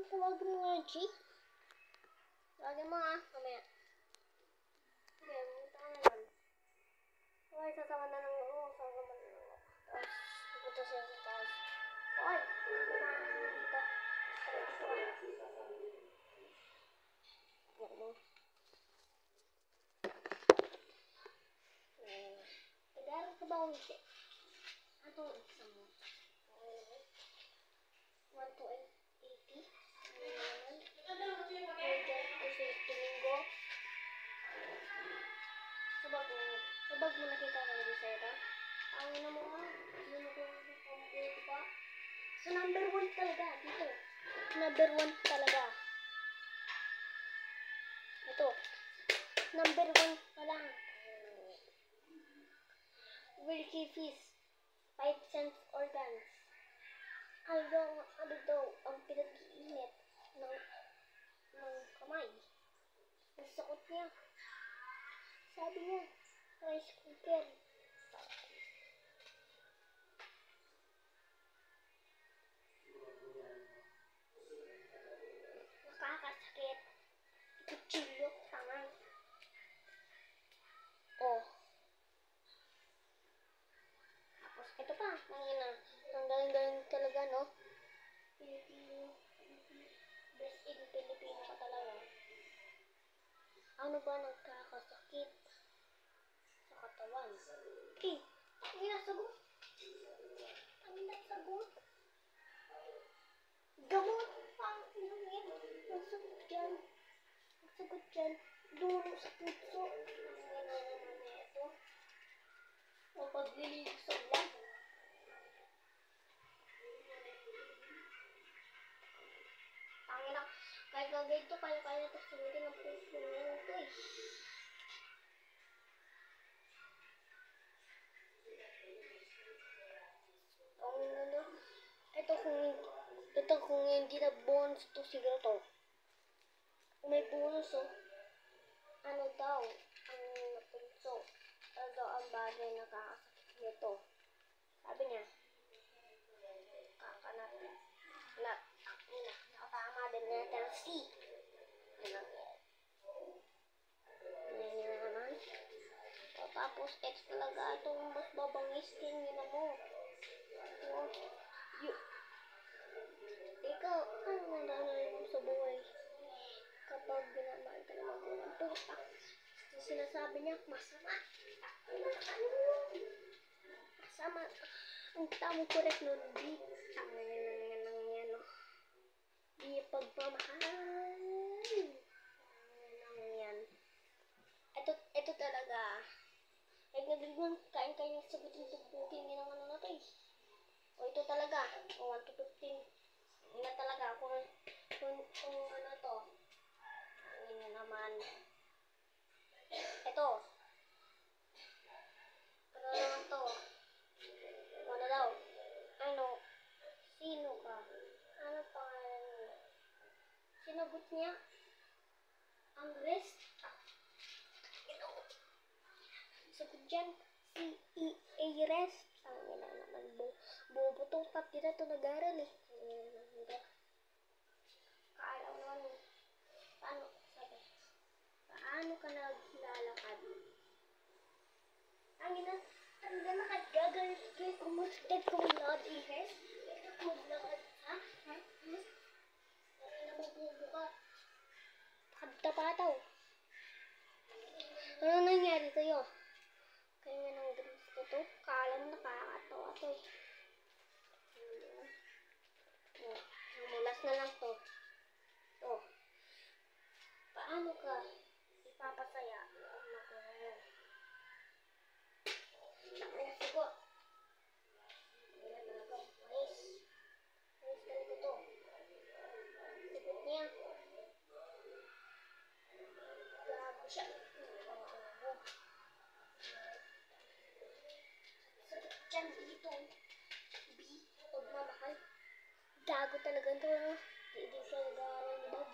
Tawagin mo nga, G. Tawagin mo nga, mamaya. Okay, pumunta ka na lang. Okay, sasama na lang ako. Tapos, pupunta siya sa taas. Okay, pumunta na ako dito. Nag-aaral ka ba o hindi? Ano ang exam mo? 1 to 80? Ano naman? Kasi Domingo. Sabag mo nakita ka rin sa ito? Ang ina mo nga, hindi mo kung pamputo pa. So number 1 talaga, dito. Number 1 talaga. Ito. Number 1 pa lang. Wilkie Fish. 5 cents organs. Ano daw ang pinag-iinit ng kamay. Ang sakot niya. Sabi niya, rice cooker. Nakakasakit. Kutsilyo, tangan. Oh. Tapos, ito pa. Ang galing-galing talaga, no? Best in Filipino ka talaga. Ano ba nagkakasakit sa katawan? Eh, ang inasagot. Gamot. Pang inumin. Magsagot dyan. Duro sa puso. Ang ina naman na ito. Mapaglilig sa vlog. Tangina. Kahit gagawin ito, kaya ito sumitin ng puso niya ito eh. Ito kung hindi na bonus to siguro to. May bonus oh. Ano daw ang puso? Ano daw ang bagay na kakasakit nito? Sabi niya, kakanat. Nakatama din letter C. Yan naman. O, tapos X talaga itong mas babangis tingin mo. Ikaw, ano nandaan mo sa buhay? Kapag binamahal ka ng magulang, putak. Sinasabi niya, masama. Masama. Ang tamang correct nun, di. Yan, no? Di pagpamahal. Yan. Ito talaga. Ay, nagiging kain-kain yung sagutin tugtugin yun ang ano na to eh. O, ito talaga. O, 1 to 15. Ina talaga. Kung ano to. Ina naman. Ito. Ano naman to? Ano daw? Ano? Sino ka? Ano pangalan niya? Sinagot niya? Ang rest? Ito. Sagot dyan. C-E-A-rest. Ang ina naman. Bubutong tap dito ito nag-aral eh. Kaalam naman. Paano ka naglalakad? Ang ina nakad gagalit kayo kung maglakad ihres. Maglakad ha? Ang ina mabubo ka. Pagtapataw. Ano nangyari sa'yo? Kaya nga nang gusto to. Kaalam nakakatawa to eh. Namulas na lang to. Paano ka ipapasaya ang magulang mo? Sigo. Ayan talaga. Mais talaga to. Sigot niya. Gago siya. Sigot dyan dito. B. Pagmamahal. Gago talaga ito. Hindi siya nag-aaral ni Bob.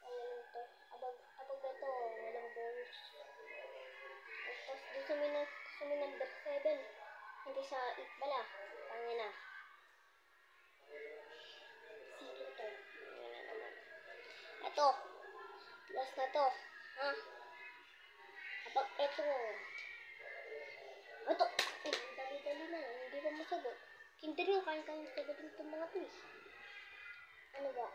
Ayan ito. Abag na ito. Walang bonus. Tapos doon sa may number 7. Hindi sa 8 bala. Pangina. Sige ito. to. Last na to. Ha? Kapag ito. Ito. Eh, dali-dali na. Hindi pa masagot. Hindi rin kaya-kaya sagutin itong mga quiz. Ano ba?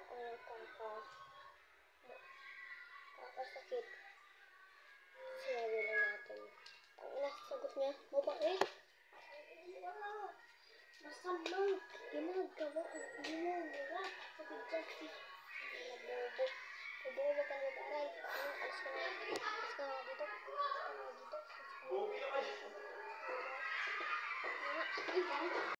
Kakasakit. Sinabi lang natin. Ang ina, sagot niya. Mabait. Masamang ginagawa ang ginagawa sa justice. Nabobo. Nabobo ka na mag-aral. Alas ka na. Alas ka na dito. Alas ka na dito. Alas ka na dito.